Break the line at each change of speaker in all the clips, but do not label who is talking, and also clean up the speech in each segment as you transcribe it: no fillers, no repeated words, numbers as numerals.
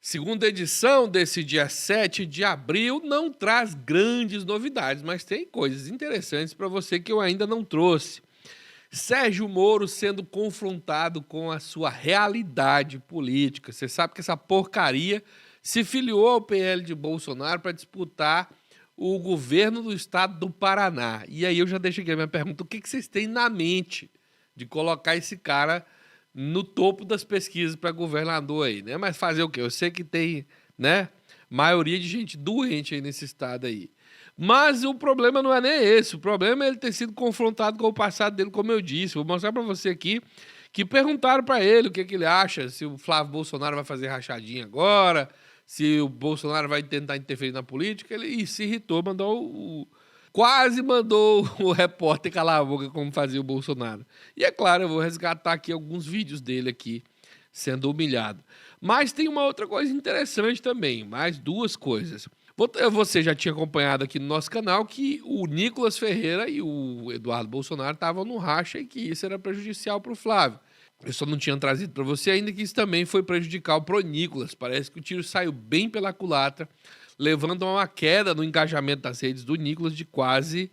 Segunda edição desse dia 7 de abril não traz grandes novidades, mas tem coisas interessantes para você que eu ainda não trouxe. Sérgio Moro sendo confrontado com a sua realidade política. Você sabe que essa porcaria se filiou ao PL de Bolsonaro para disputar o governo do estado do Paraná. E aí eu já deixei aqui a minha pergunta: o que vocês têm na mente de colocar esse cara no topo das pesquisas para governador aí, né? Mas fazer o quê? Eu sei que tem, né, maioria de gente doente aí nesse estado aí. Mas o problema não é nem esse. O problema é ele ter sido confrontado com o passado dele, como eu disse. Vou mostrar para você aqui que perguntaram para ele o que ele acha, se o Flávio Bolsonaro vai fazer rachadinha agora, se o Bolsonaro vai tentar interferir na política. Ele se irritou, quase mandou o repórter calar a boca como fazia o Bolsonaro. E é claro, eu vou resgatar aqui alguns vídeos dele aqui sendo humilhado. Mas tem uma outra coisa interessante também, mais duas coisas. Você já tinha acompanhado aqui no nosso canal que o Nicolas Ferreira e o Eduardo Bolsonaro estavam no racha e que isso era prejudicial para o Flávio. Eu só não tinha trazido para você ainda que isso também foi prejudicial para o Nicolas. Parece que o tiro saiu bem pela culatra, levando a uma queda no engajamento das redes do Nicolas de quase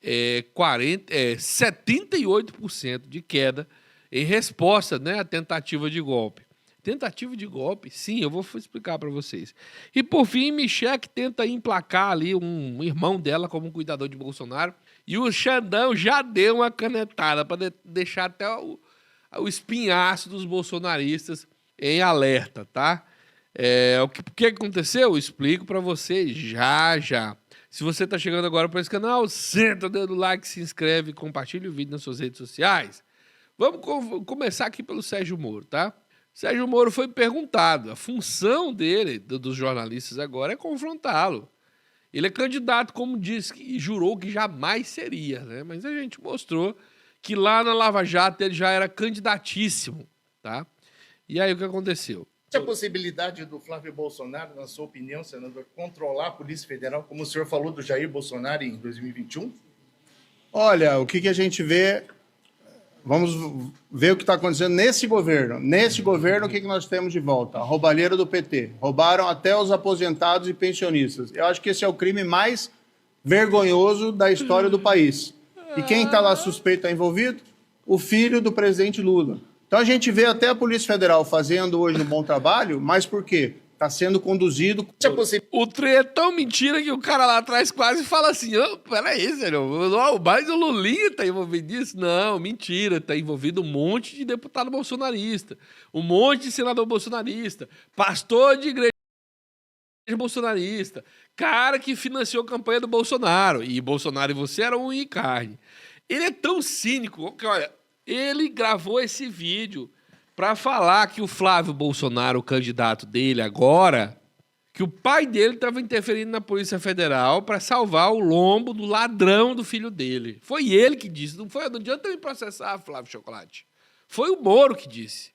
78% de queda em resposta, né, à tentativa de golpe. Tentativa de golpe? Sim, eu vou explicar para vocês. E por fim, Michelle tenta emplacar ali um irmão dela como cuidador de Bolsonaro. E o Xandão já deu uma canetada para deixar até o espinhaço dos bolsonaristas em alerta, tá? O que aconteceu? Eu explico para você já. Se você está chegando agora para esse canal, senta o dedo no like, se inscreve, compartilha o vídeo nas suas redes sociais. Vamos começar aqui pelo Sérgio Moro, tá? Sérgio Moro foi perguntado. A função dele, dos jornalistas agora, é confrontá-lo. Ele é candidato, como disse, e jurou que jamais seria, né? Mas a gente mostrou que lá na Lava Jato ele já era candidatíssimo, tá? E aí o que aconteceu?
Existe a possibilidade do Flávio Bolsonaro, na sua opinião, senador, controlar a Polícia Federal, como o senhor falou do Jair Bolsonaro em 2021?
Olha, o que a gente vê... Vamos ver o que está acontecendo nesse governo. Nesse governo, o que nós temos de volta? A roubalheira do PT. Roubaram até os aposentados e pensionistas. Eu acho que esse é o crime mais vergonhoso da história do país. E quem está lá suspeito está envolvido? O filho do presidente Lula. Então a gente vê até a Polícia Federal fazendo hoje um bom trabalho, mas por quê? Está sendo conduzido...
O trem é tão mentira que o cara lá atrás quase fala assim: peraí, sério, mas o Lulinha tá envolvido nisso? Não, mentira, tá envolvido um monte de deputado bolsonarista, um monte de senador bolsonarista, pastor de igreja bolsonarista, cara que financiou a campanha do Bolsonaro, e Bolsonaro e você eram um em carne. Ele é tão cínico que, olha, ele gravou esse vídeo para falar que o Flávio Bolsonaro, o candidato dele agora, que o pai dele estava interferindo na Polícia Federal para salvar o lombo do ladrão do filho dele. Foi ele que disse, não adianta me processar, Flávio Chocolate. Foi o Moro que disse.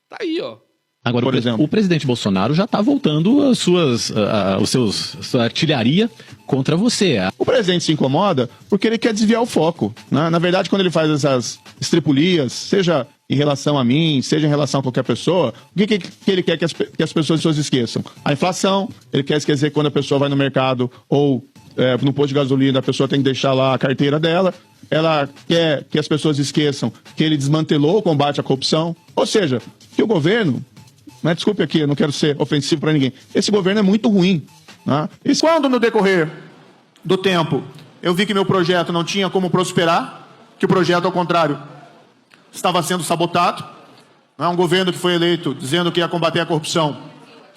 Tá aí, ó.
Agora, por exemplo, o presidente Bolsonaro já está voltando sua artilharia contra você.
O presidente se incomoda porque ele quer desviar o foco, né? Na verdade, quando ele faz essas estripulias, seja em relação a mim, seja em relação a qualquer pessoa, o que ele quer que as pessoas esqueçam? A inflação, ele quer esquecer que quando a pessoa vai no mercado ou no posto de gasolina, a pessoa tem que deixar lá a carteira dela. Ela quer que as pessoas esqueçam que ele desmantelou o combate à corrupção. Ou seja, que o governo... Mas desculpe aqui, eu não quero ser ofensivo para ninguém. Esse governo é muito ruim. Né? Quando no decorrer do tempo eu vi que meu projeto não tinha como prosperar, que o projeto, ao contrário, estava sendo sabotado, né? Um governo que foi eleito dizendo que ia combater a corrupção,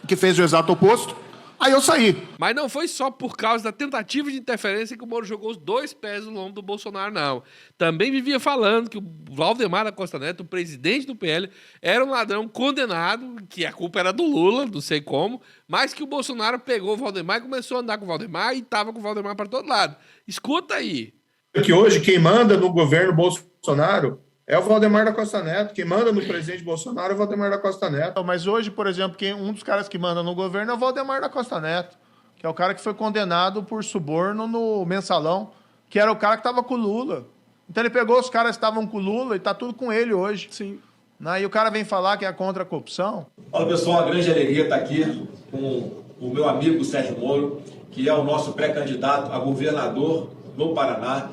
que fez o exato oposto, aí eu saí.
Mas não foi só por causa da tentativa de interferência que o Moro jogou os dois pés no lombo do Bolsonaro, não. Também vivia falando que o Valdemar da Costa Neto, o presidente do PL, era um ladrão condenado, que a culpa era do Lula, não sei como, mas que o Bolsonaro pegou o Valdemar e começou a andar com o Valdemar e estava com o Valdemar para todo lado. Escuta aí.
Que hoje quem manda no governo Bolsonaro é o Valdemar da Costa Neto. Quem manda no presidente Bolsonaro é o Valdemar da Costa Neto.
Mas hoje, por exemplo, um dos caras que manda no governo é o Valdemar da Costa Neto, que é o cara que foi condenado por suborno no Mensalão, que era o cara que estava com o Lula. Então ele pegou os caras que estavam com o Lula e tá tudo com ele hoje.
Sim. Né? E o cara vem falar que é contra a corrupção.
Fala pessoal, uma grande alegria estar aqui com o meu amigo Sérgio Moro, que é o nosso pré-candidato a governador no Paraná,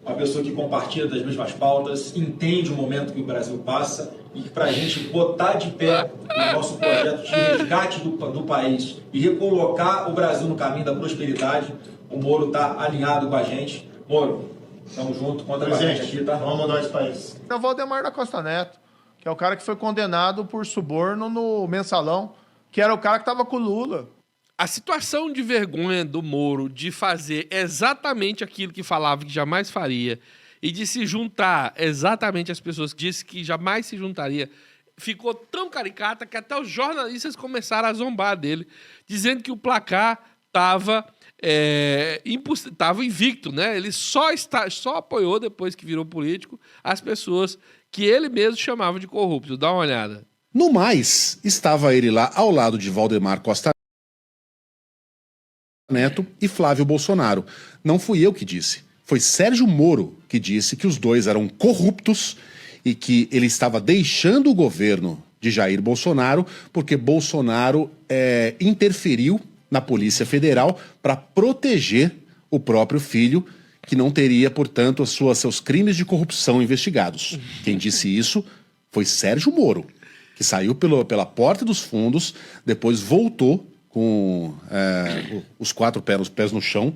uma pessoa que compartilha das mesmas pautas, entende o momento que o Brasil passa e que para a gente botar de pé o nosso projeto de resgate do país e recolocar o Brasil no caminho da prosperidade, o Moro está alinhado com a gente. Moro, estamos juntos, conta com a gente aqui, tá? Vamos mudar esse país.
É o Valdemar da Costa Neto, que é o cara que foi condenado por suborno no Mensalão, que era o cara que estava com o Lula.
A situação de vergonha do Moro de fazer exatamente aquilo que falava que jamais faria e de se juntar exatamente às pessoas que disse que jamais se juntaria, ficou tão caricata que até os jornalistas começaram a zombar dele, dizendo que o placar estava invicto, né? Ele só apoiou, depois que virou político, as pessoas que ele mesmo chamava de corruptos. Dá uma olhada.
No mais, estava ele lá ao lado de Valdemar Costa Neto e Flávio Bolsonaro. Não fui eu que disse. Foi Sérgio Moro que disse que os dois eram corruptos e que ele estava deixando o governo de Jair Bolsonaro porque Bolsonaro interferiu na Polícia Federal para proteger o próprio filho, que não teria, portanto, seus crimes de corrupção investigados. Quem disse isso foi Sérgio Moro, que saiu pela porta dos fundos, depois voltou com os quatro pés no chão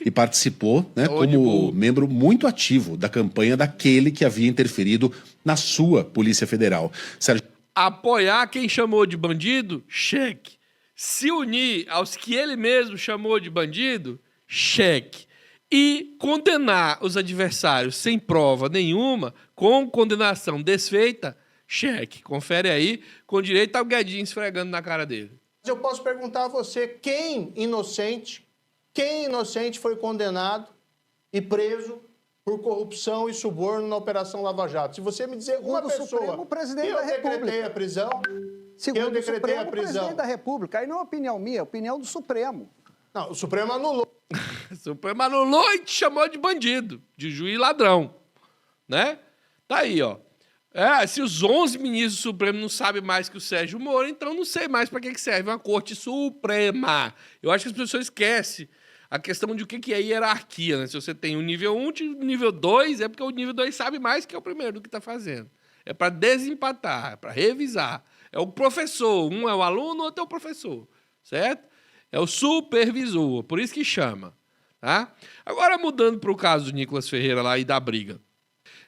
e participou, né, como membro muito ativo da campanha daquele que havia interferido na sua Polícia Federal. Sérgio...
Apoiar quem chamou de bandido? Cheque. Se unir aos que ele mesmo chamou de bandido? Cheque. E condenar os adversários sem prova nenhuma, com condenação desfeita? Cheque. Confere aí, com direito ao Guedinho esfregando na cara dele.
Eu posso perguntar a você, quem inocente foi condenado e preso por corrupção e suborno na Operação Lava Jato? Se você me dizer uma pessoa,
Supremo, presidente da República.
Eu decretei a prisão,
Segundo o Supremo, presidente da República. Aí não é opinião minha, é opinião do Supremo.
Não, o Supremo anulou.
O Supremo anulou e te chamou de bandido, de juiz ladrão, né? Tá aí, ó. Se os 11 ministros do Supremo não sabem mais que o Sérgio Moro, então não sei mais para que serve uma Corte Suprema. Eu acho que as pessoas esquecem a questão de o que é hierarquia, né? Se você tem o nível 1, o nível 2, é porque o nível 2 sabe mais que é o primeiro do que está fazendo. É para desempatar, é para revisar. É o professor, um é o aluno, o outro é o professor, certo? É o supervisor, por isso que chama, tá? Agora, mudando para o caso do Nicolas Ferreira lá e da briga.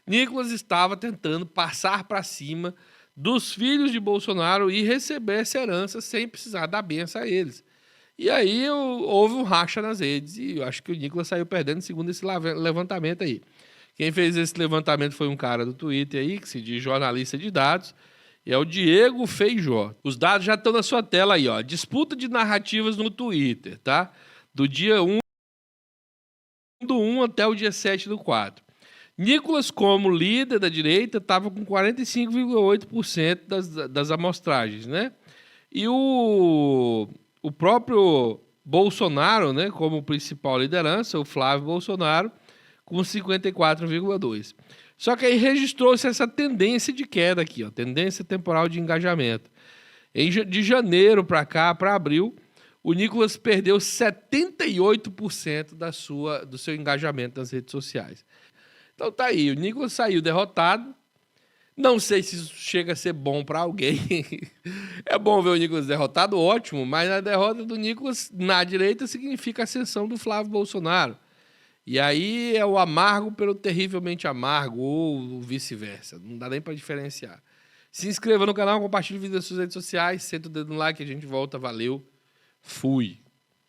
Nicolas estava tentando passar para cima dos filhos de Bolsonaro e receber essa herança sem precisar dar benção a eles. E aí houve um racha nas redes e eu acho que o Nicolas saiu perdendo segundo esse levantamento aí. Quem fez esse levantamento foi um cara do Twitter aí, que se diz jornalista de dados, e é o Diego Feijó. Os dados já estão na sua tela aí, ó. Disputa de narrativas no Twitter, tá? Do dia 1/1 até o dia 7/4. Nicolas, como líder da direita, estava com 45,8% das amostragens, né? E o próprio Bolsonaro, né, como principal liderança, o Flávio Bolsonaro, com 54,2%. Só que aí registrou-se essa tendência de queda aqui, ó, tendência temporal de engajamento. De janeiro para cá, para abril, o Nicolas perdeu 78% do seu engajamento nas redes sociais. Então tá aí, o Nicolas saiu derrotado. Não sei se isso chega a ser bom para alguém. É bom ver o Nicolas derrotado, ótimo, mas a derrota do Nicolas na direita significa a ascensão do Flávio Bolsonaro. E aí é o amargo pelo terrivelmente amargo, ou vice-versa. Não dá nem para diferenciar. Se inscreva no canal, compartilhe o vídeo nas suas redes sociais, senta o dedo no like, a gente volta. Valeu, fui.